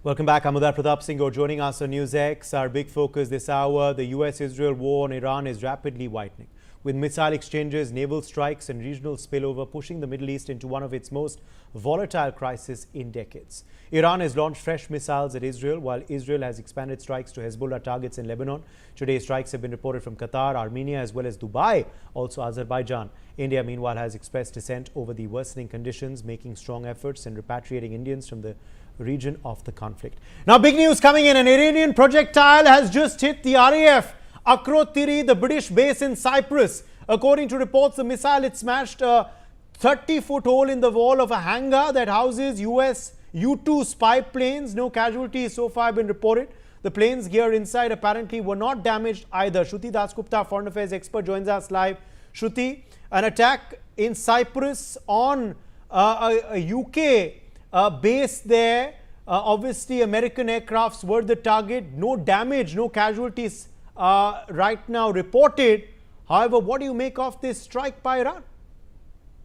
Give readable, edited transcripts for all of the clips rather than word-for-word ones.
Welcome back. I'm Uday Pratap Singh. You're joining us on NewsX. Our big focus this hour, the US-Israel war on Iran is rapidly widening, with missile exchanges, naval strikes and regional spillover pushing the Middle East into one of its most volatile crises in decades. Iran has launched fresh missiles at Israel, while Israel has expanded strikes to Hezbollah targets in Lebanon. Today, strikes have been reported from Qatar, Armenia as well as Dubai, also Azerbaijan. India, meanwhile, has expressed dissent over the worsening conditions, making strong efforts in repatriating Indians from the region of the conflict. Now, big news coming in. An Iranian projectile has just hit the RAF Akrotiri, the British base in Cyprus. According to reports, the missile it smashed a 30-foot hole in the wall of a hangar that houses US U-2 spy planes. No casualties so far have been reported. The planes gear inside apparently were not damaged either. Shruti Dasgupta, foreign affairs expert, joins us live. Shruti, an attack in Cyprus on a UK base there. Obviously, American aircrafts were the target. No damage, no casualties right now reported. However, what do you make of this strike by Iran?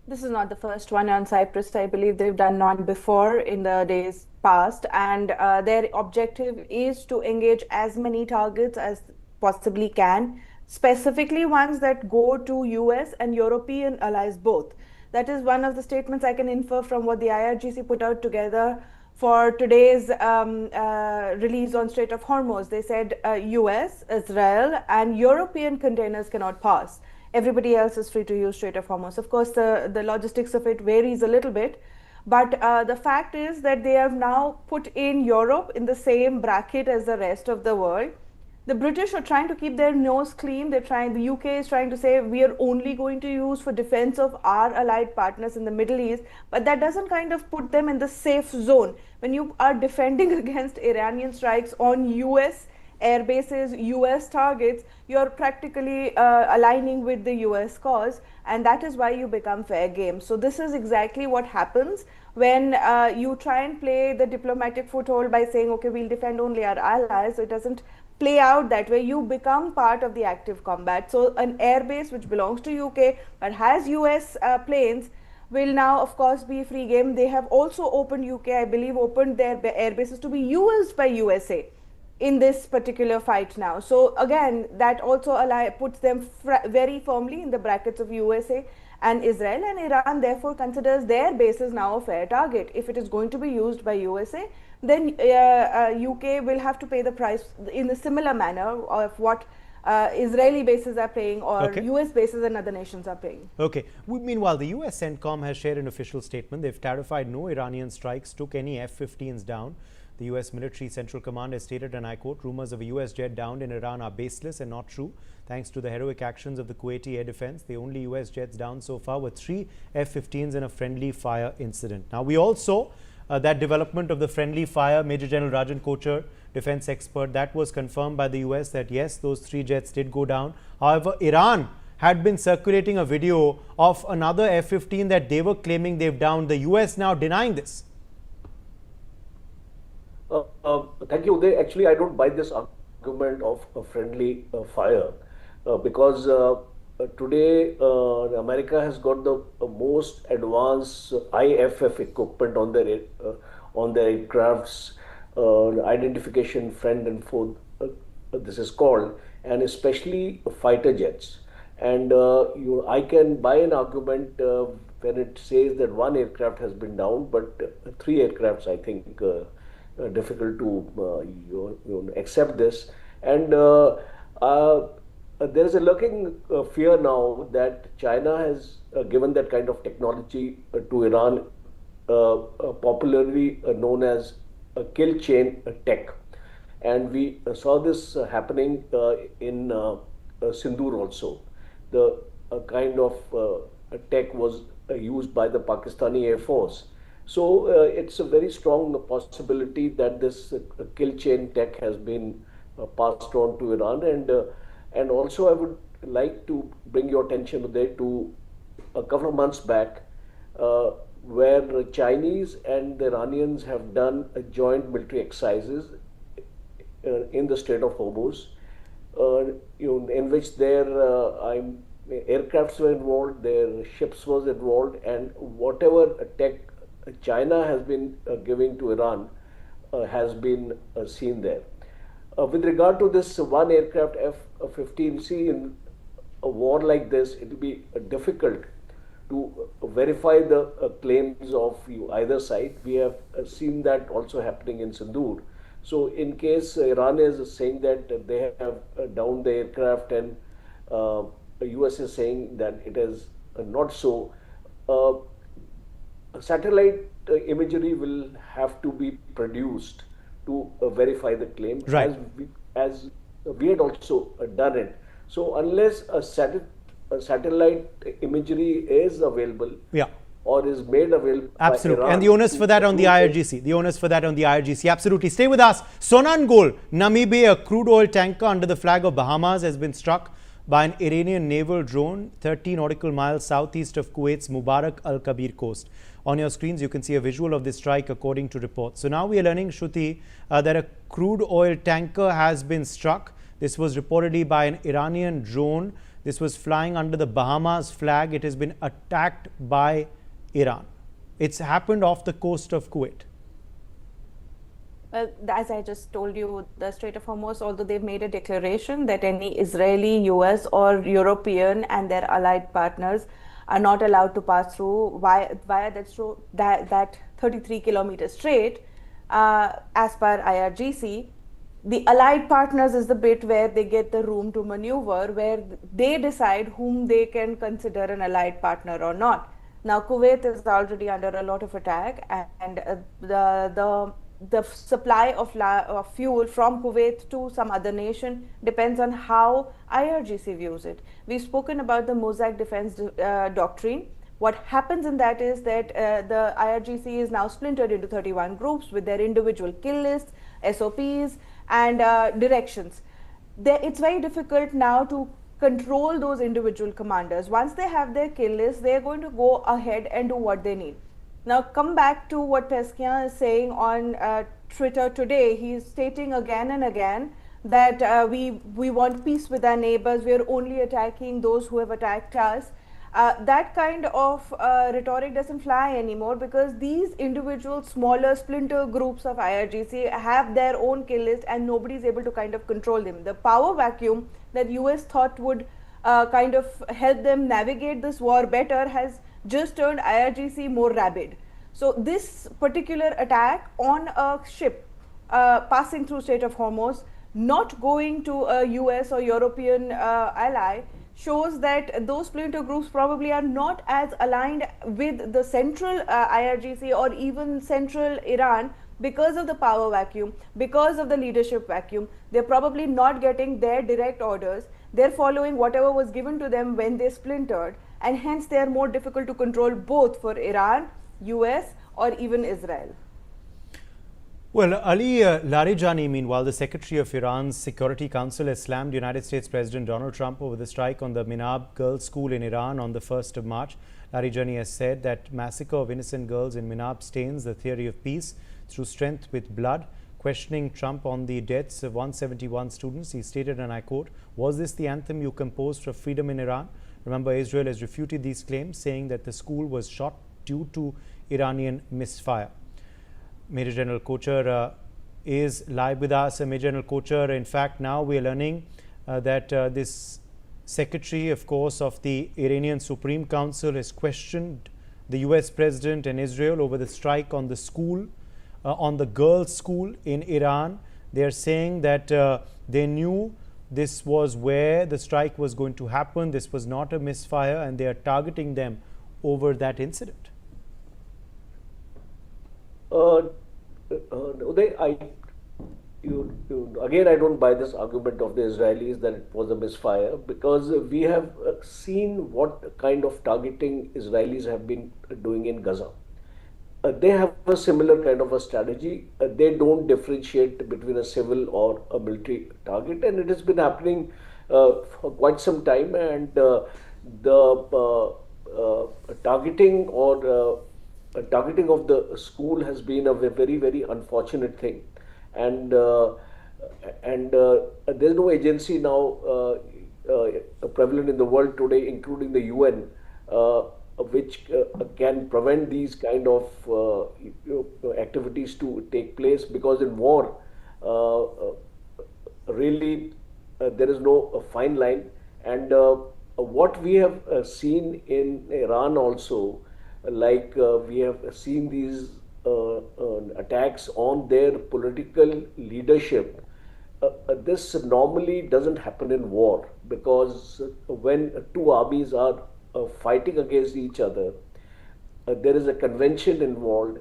This is not the first one on Cyprus. I believe they've done one before in the days past. And their objective is to engage as many targets as possibly can, specifically ones that go to US and European allies both. That is one of the statements I can infer from what the IRGC put out together for today's release on Strait of Hormuz. They said US, Israel and European containers cannot pass. Everybody else is free to use Strait of Hormuz. Of course, the logistics of it varies a little bit. But the fact is that they have now put in Europe in the same bracket as the rest of the world. The British are trying to keep their nose clean. The UK is trying to say we are only going to use for defense of our allied partners in the Middle East. But that doesn't kind of put them in the safe zone. When you are defending against Iranian strikes on US air bases, US targets, you're practically aligning with the US cause. And that is why you become fair game. So this is exactly what happens when you try and play the diplomatic foothold by saying, okay, we'll defend only our allies. It doesn't play out that way. You become part of the active combat. So an airbase which belongs to UK but has US planes will now of course be free game. They have also opened, UK I believe opened their airbases to be used by USA in this particular fight now. So again, that also puts them very firmly in the brackets of USA and Israel, and Iran therefore considers their bases now a fair target. If it is going to be used by USA, then UK will have to pay the price in a similar manner of what Israeli bases are paying or US bases and other nations are paying. Okay. Meanwhile, the US CENTCOM has shared an official statement. They've clarified no Iranian strikes took any F-15s down. The US Military Central Command has stated, and I quote, rumors of a US jet downed in Iran are baseless and not true. Thanks to the heroic actions of the Kuwaiti Air Defense, the only US jets down so far were 3 F-15s in a friendly fire incident. Now, we all saw that development of the friendly fire. Major General Rajan Kochar, defense expert, that was confirmed by the US that yes, those 3 jets did go down. However, Iran had been circulating a video of another F-15 that they were claiming they've downed. The US now denying this. Thank you, Uday. Actually, I don't buy this argument of a friendly fire because today America has got the most advanced IFF equipment on their aircrafts, identification friend and foe, this is called, and especially fighter jets. And I can buy an argument when it says that 1 aircraft has been down, but 3 aircrafts, I think, difficult to accept this. And there is a lurking fear now that China has given that kind of technology to Iran, popularly known as a kill chain tech. And we saw this happening in Sindoor also. The kind of tech was used by the Pakistani Air Force. So it's a very strong possibility that this kill chain tech has been passed on to Iran. And also I would like to bring your attention today to a couple of months back where the Chinese and the Iranians have done a joint military exercises in the Strait of Hormuz, in which their aircrafts were involved, their ships was involved, and whatever tech China has been giving to Iran, has been seen there. With regard to this one aircraft F-15C, in a war like this, it will be difficult to verify the claims of either side. We have seen that also happening in Sindoor. So in case Iran is saying that they have downed the aircraft and the US is saying that it is not so, satellite imagery will have to be produced to verify the claim, Right. as we had also done it. So unless a satellite imagery is available, Yeah. or is made available by Absolutely. Iran And the onus for that on the to- IRGC. The onus for that on the IRGC. Absolutely. Stay with us. Sonangol, Namibia, a crude oil tanker under the flag of Bahamas has been struck by an Iranian naval drone 30 nautical miles southeast of Kuwait's Mubarak al-Kabir coast. On your screens, you can see a visual of this strike according to reports. So now we are learning, Shruti, that a crude oil tanker has been struck. This was reportedly by an Iranian drone. This was flying under the Bahamas flag. It has been attacked by Iran. It's happened off the coast of Kuwait. Well, as I just told you, the Strait of Hormuz, although they've made a declaration that any Israeli, US, or European and their allied partners are not allowed to pass through via that 33-kilometer strait, as per IRGC. The allied partners is the bit where they get the room to maneuver, where they decide whom they can consider an allied partner or not. Now, Kuwait is already under a lot of attack, and the supply of fuel from Kuwait to some other nation depends on how IRGC views it. We've spoken about the Mosaic defense doctrine. What happens in that is that the IRGC is now splintered into 31 groups with their individual kill lists, SOPs, and directions. It's very difficult now to control those individual commanders. Once they have their kill list, they're going to go ahead and do what they need. Now, come back to what Peskian is saying on Twitter today. He's stating again and again that we want peace with our neighbors. We are only attacking those who have attacked us. That kind of rhetoric doesn't fly anymore, because these individual smaller splinter groups of IRGC have their own kill list and nobody is able to kind of control them. The power vacuum that US thought would kind of help them navigate this war better has just turned IRGC more rabid. So this particular attack on a ship passing through Strait of Hormuz, not going to a US or European ally, shows that those splinter groups probably are not as aligned with the central IRGC or even central Iran because of the power vacuum, because of the leadership vacuum. They're probably not getting their direct orders. They're following whatever was given to them when they splintered, and hence they are more difficult to control both for Iran, US, or even Israel. Well, Ali Larijani, meanwhile, the Secretary of Iran's Security Council, has slammed United States President Donald Trump over the strike on the Minab Girls' School in Iran on the 1st of March. Larijani has said that massacre of innocent girls in Minab stains the theory of peace through strength with blood. Questioning Trump on the deaths of 171 students, he stated, and I quote, "Was this the anthem you composed for freedom in Iran?" Remember, Israel has refuted these claims, saying that the school was shot due to Iranian misfire. Major General Kocher is live with us. Major General Kocher, in fact, now we are learning that this secretary, of course, of the Iranian Supreme Council has questioned the US President and Israel over the strike on the school, on the girls' school in Iran. They are saying that they knew this was where the strike was going to happen. This was not a misfire, and they are targeting them over that incident. Uday, again, I don't buy this argument of the Israelis that it was a misfire, because we have seen what kind of targeting Israelis have been doing in Gaza. They have a similar kind of a strategy. They don't differentiate between a civil or a military target, and it has been happening for quite some time. And the targeting or targeting of the school has been a very, very unfortunate thing. And there's no agency now prevalent in the world today, including the UN, which can prevent these kind of activities to take place, because in war, really there is no fine line. And what we have seen in Iran also, like we have seen these attacks on their political leadership. This normally doesn't happen in war, because when two armies are fighting against each other, there is a convention involved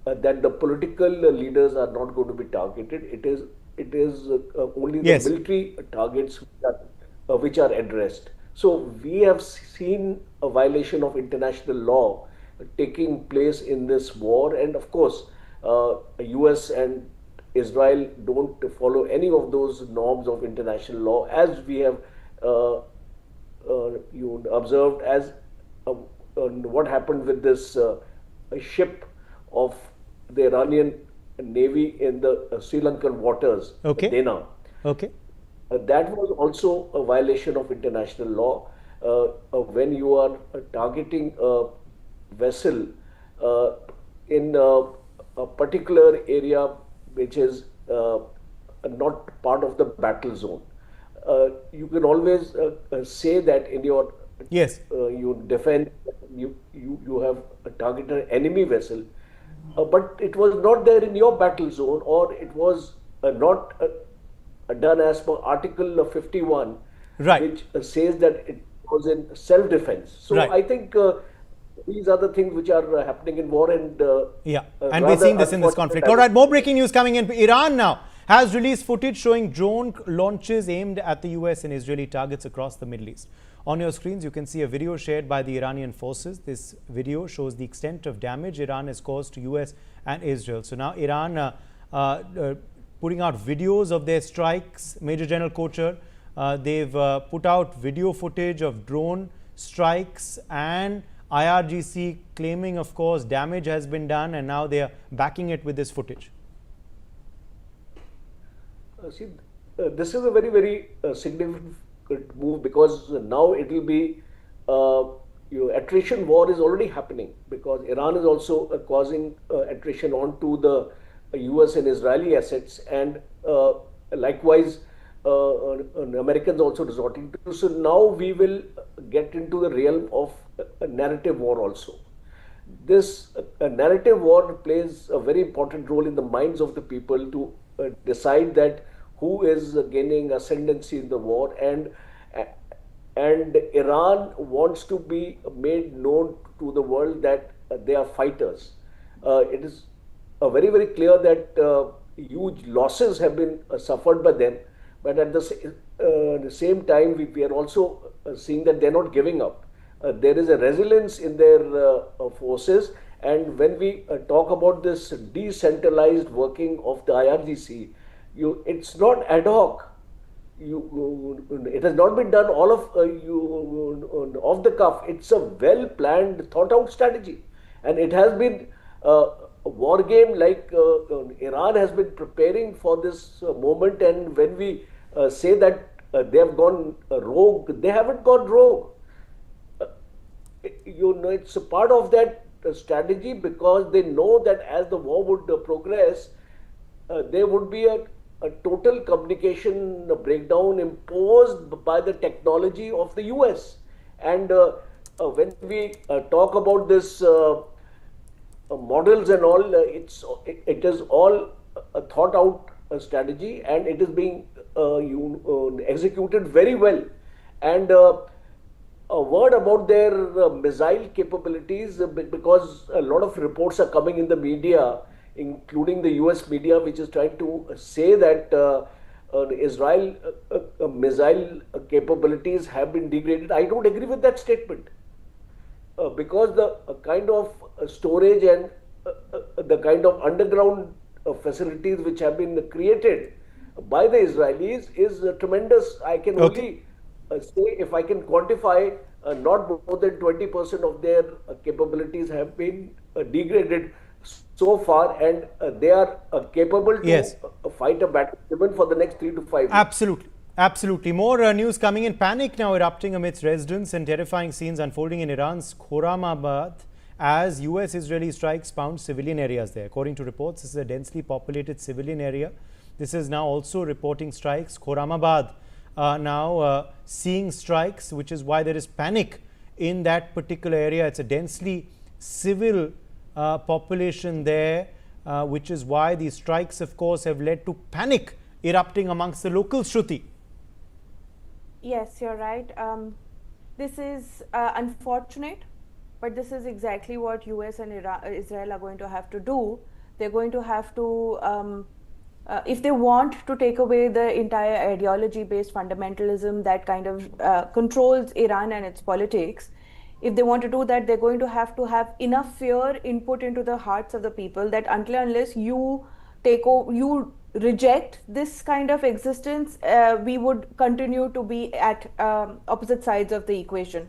that the political leaders are not going to be targeted. It is only the Yes. military targets which are addressed. So we have seen a violation of international law taking place in this war, and of course, U.S. and Israel don't follow any of those norms of international law, as we have you observed as what happened with this ship of the Iranian Navy in the Sri Lankan waters, Okay. Dena. Okay. That was also a violation of international law. When you are targeting a vessel in a particular area which is not part of the battle zone, you can always say that in your Yes. you defend, you have targeted an enemy vessel, but it was not there in your battle zone, or it was not done as per Article 51, Right. which says that it was in self-defense. So Right. I think these are the things which are happening in war, and Yeah, and we're rather seeing this in this unfortunate. conflict. All right, more breaking news coming in. Iran now has released footage showing drone launches aimed at the US and Israeli targets across the Middle East. On your screens, you can see a video shared by the Iranian forces. This video shows the extent of damage Iran has caused to US and Israel. So now Iran putting out videos of their strikes. Major General Kocher, they've put out video footage of drone strikes, and IRGC claiming, of course, damage has been done, and now they are backing it with this footage. See, this is a very, very significant move, because now it will be attrition war is already happening, because Iran is also causing attrition onto the US and Israeli assets, and likewise Americans also resorting to. So now we will get into the realm of a narrative war also. This narrative war plays a very important role in the minds of the people to decide that who is gaining ascendancy in the war, and Iran wants to be made known to the world that they are fighters. It is very, very clear that huge losses have been suffered by them, but at the same time, we are also seeing that they're not giving up. There is a resilience in their forces, and when we talk about this decentralized working of the IRGC, it's not ad hoc. It has not been done all of off the cuff. It's a well planned, thought out strategy, and it has been a war game, like Iran has been preparing for this moment. And when we say that they have gone rogue, they haven't gone rogue. It's a part of that strategy, because they know that as the war would progress, there would be a total communication breakdown imposed by the technology of the US. And when we talk about this models and all, it is all a thought out strategy, and it is being executed very well. And a word about their missile capabilities, because a lot of reports are coming in the media, including the US media, which is trying to say that Israel missile capabilities have been degraded. I don't agree with that statement, because the kind of storage and the kind of underground facilities which have been created by the Israelis is tremendous. I can only say, if I can quantify, not more than 20% of their capabilities have been degraded so far, and they are capable to fight a battle even for the next 3 to 5 years. Absolutely. Absolutely. More news coming in. Panic now erupting amidst residents and terrifying scenes unfolding in Iran's Khorramabad as US-Israeli strikes pound civilian areas there. According to reports, this is a densely populated civilian area. This is now also reporting strikes. Khorramabad now seeing strikes, which is why there is panic in that particular area. It's a densely civil population there, which is why these strikes, of course, have led to panic erupting amongst the locals. Shruti. Yes, you're right. This is unfortunate, but this is exactly what US and Israel are going to have to do. They're going to have to, if they want to take away the entire ideology-based fundamentalism that kind of controls Iran and its politics, if they want to do that, they're going to have enough fear input into the hearts of the people that unless you take over, you reject this kind of existence, we would continue to be at opposite sides of the equation.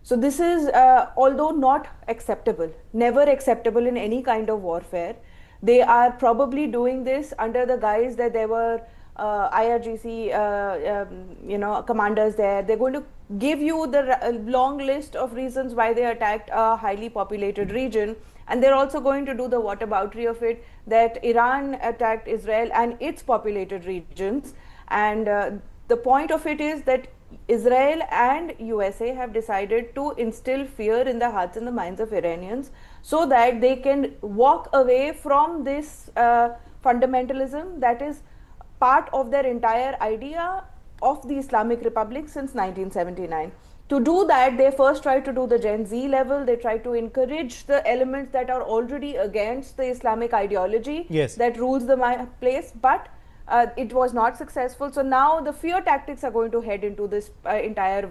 So this is, although not acceptable, never acceptable in any kind of warfare, they are probably doing this under the guise that there were IRGC, commanders there. They're going to give you the long list of reasons why they attacked a highly populated region. And they're also going to do the whataboutery of it, that Iran attacked Israel and its populated regions. And the point of it is that Israel and USA have decided to instill fear in the hearts and the minds of Iranians so that they can walk away from this fundamentalism that is part of their entire idea of the Islamic Republic since 1979. To do that, they first try to do the Gen Z level. They try to encourage the elements that are already against the Islamic ideology that rules the place, but it was not successful. So now the fear tactics are going to head into this entire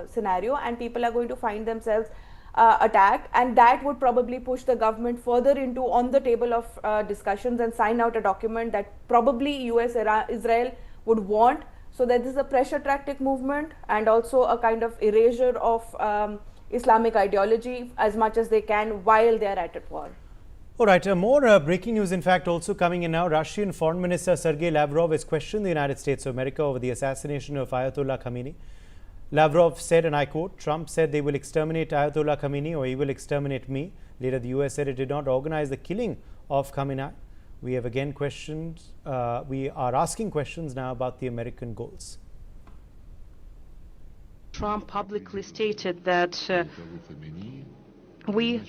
scenario, and people are going to find themselves attacked, and that would probably push the government further into on the table of discussions and sign out a document that probably Israel would want. So that this is a pressure tactic movement and also a kind of erasure of Islamic ideology as much as they can while they are at war. All right, more breaking news, in fact, also coming in now. Russian Foreign Minister Sergei Lavrov has questioned the United States of America over the assassination of Ayatollah Khamenei. Lavrov said, and I quote, "Trump said they will exterminate Ayatollah Khamenei or he will exterminate me." Later, the US said it did not organize the killing of Khamenei. We have again questioned, we are asking questions now about the American goals. Trump publicly stated that we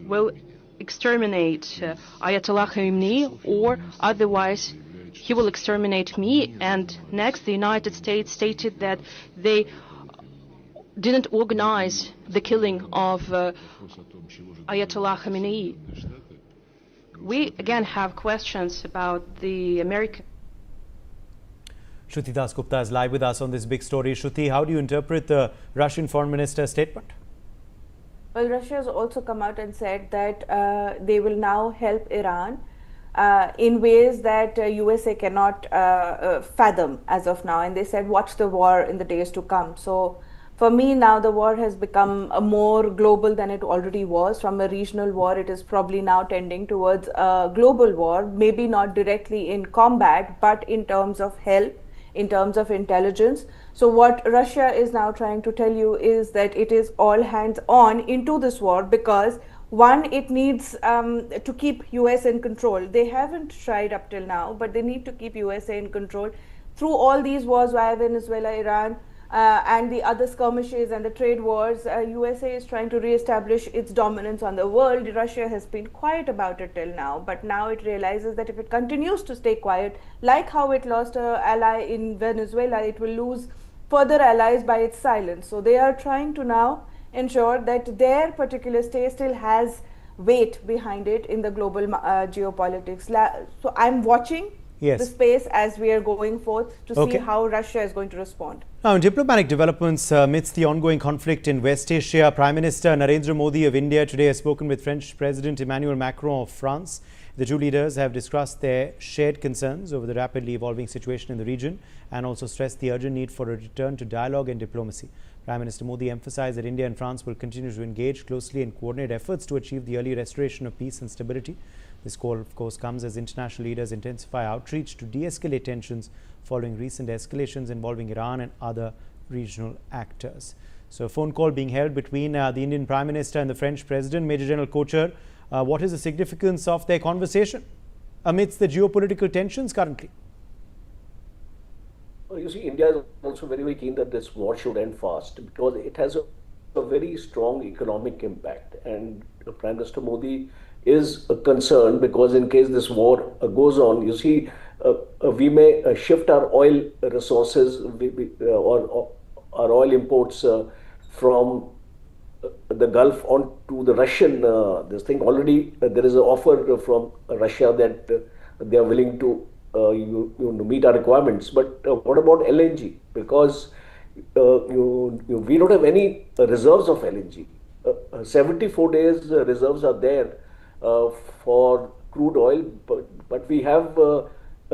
will exterminate Ayatollah Khamenei or otherwise he will exterminate me. And next, the United States stated that they didn't organize the killing of Ayatollah Khamenei. We again have questions about the American. Shruti Das Gupta is live with us on this big story. Shruti, how do you interpret the Russian Foreign Minister's statement? Well, Russia has also come out and said that they will now help Iran in ways that USA cannot fathom as of now. And they said, watch the war in the days to come. So for me now, the war has become more global than it already was. From a regional war, it is probably now tending towards a global war, maybe not directly in combat, but in terms of help, in terms of intelligence. So what Russia is now trying to tell you is that it is all hands on into this war because one, it needs to keep USA in control. They haven't tried up till now, but they need to keep USA in control through all these wars via Venezuela, Iran, and the other skirmishes and the trade wars. USA is trying to re-establish its dominance on the world. Russia has been quiet about it till now, but now it realizes that if it continues to stay quiet, like how it lost an ally in Venezuela, it will lose further allies by its silence. So they are trying to now ensure that their particular state still has weight behind it in the global geopolitics. So I'm watching the space as we are going forth to see how Russia is going to respond. Now, in diplomatic developments amidst the ongoing conflict in West Asia, Prime Minister Narendra Modi of India today has spoken with French President Emmanuel Macron of France. The two leaders have discussed their shared concerns over the rapidly evolving situation in the region and also stressed the urgent need for a return to dialogue and diplomacy. Prime Minister Modi emphasized that India and France will continue to engage closely and coordinate efforts to achieve the early restoration of peace and stability. This call, of course, comes as international leaders intensify outreach to de-escalate tensions following recent escalations involving Iran and other regional actors. So a phone call being held between the Indian Prime Minister and the French President. Major General Kochhar, what is the significance of their conversation amidst the geopolitical tensions currently? You see, India is also very, very keen that this war should end fast because it has a very strong economic impact. And Prime Minister Modi is concerned because in case this war goes on, you see, we may shift our oil resources or our oil imports from the Gulf onto the Russian this thing. Already there is an offer from Russia that they are willing to meet our requirements. But what about LNG? Because we don't have any reserves of LNG. 74 days reserves are there for crude oil, but we have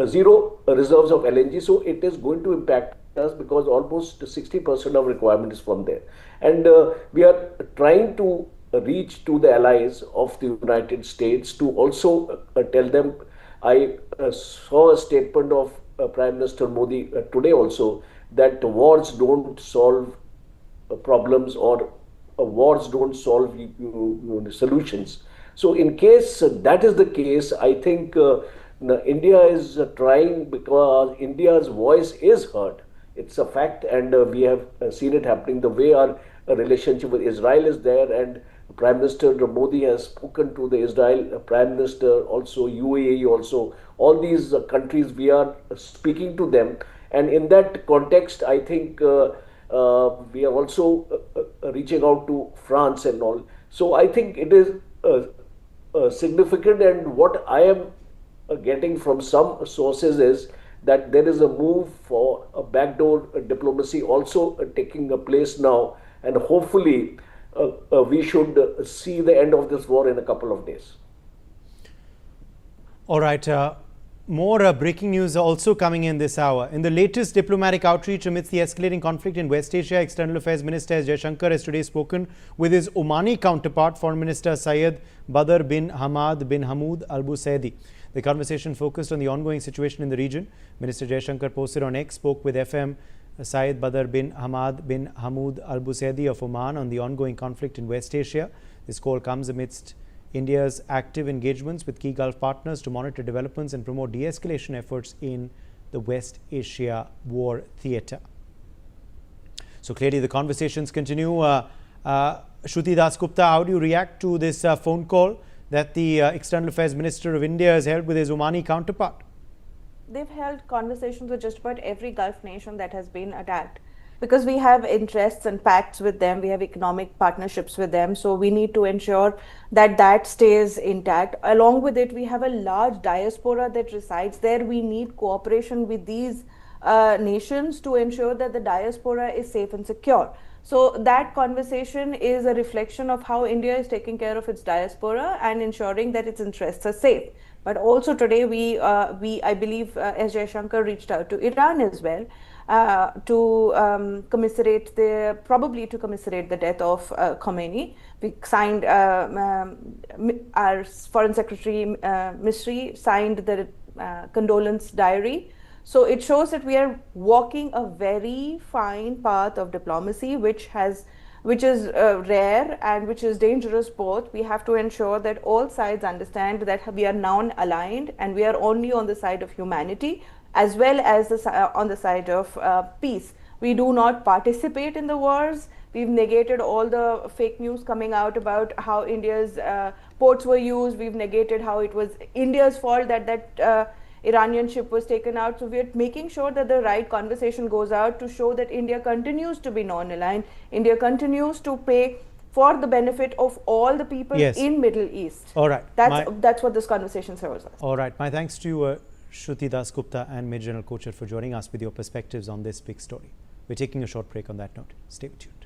zero reserves of LNG. So it is going to impact us because almost 60% of requirement is from there. And we are trying to reach to the allies of the United States to also tell them. I saw a statement of Prime Minister Modi today also that wars don't solve problems or wars don't solve solutions. So in case that is the case, I think India is trying because India's voice is heard. It's a fact, and we have seen it happening. The way our relationship with Israel is there, and Prime Minister Modi has spoken to the Israel Prime Minister, also UAE, also all these countries. We are speaking to them, and in that context, I think we are also reaching out to France and all. So I think it is significant, and what I am getting from some sources is that there is a move for a backdoor diplomacy also taking place now, and hopefully we should see the end of this war in a couple of days. All right. More breaking news also coming in this hour. In the latest diplomatic outreach amidst the escalating conflict in West Asia, External Affairs Minister S. Jaishankar has today spoken with his Omani counterpart, Foreign Minister Syed Badr bin Hamad bin Hamoud Al Busaidi. The conversation focused on the ongoing situation in the region. Minister Jaishankar posted on X, spoke with FM Syed Badr bin Hamad bin Hamoud Al Busaidi of Oman on the ongoing conflict in West Asia. This call comes amidst India's active engagements with key Gulf partners to monitor developments and promote de-escalation efforts in the West Asia war theatre. So clearly the conversations continue. Shruti Dasgupta, how do you react to this phone call that the External Affairs Minister of India has held with his Omani counterpart? They've held conversations with just about every Gulf nation that has been attacked, because we have interests and pacts with them, we have economic partnerships with them, so we need to ensure that that stays intact. Along with it, we have a large diaspora that resides there. We need cooperation with these nations to ensure that the diaspora is safe and secure. So that conversation is a reflection of how India is taking care of its diaspora and ensuring that its interests are safe. But also today, I believe S. Jaishankar reached out to Iran as well to commiserate the death of Khomeini. We signed, our Foreign Secretary Misri signed the condolence diary. So it shows that we are walking a very fine path of diplomacy, which is rare and which is dangerous both. We have to ensure that all sides understand that we are now aligned and we are only on the side of humanity as well as on the side of peace. We do not participate in the wars. We've negated all the fake news coming out about how India's ports were used. We've negated how it was India's fault that Iranian ship was taken out. So we're making sure that the right conversation goes out to show that India continues to be non-aligned. India continues to pay for the benefit of all the people in Middle East. All right. That's what this conversation serves us. All right. My thanks to Shruti Dasgupta and Major General Kochhar for joining us with your perspectives on this big story. We're taking a short break on that note. Stay tuned.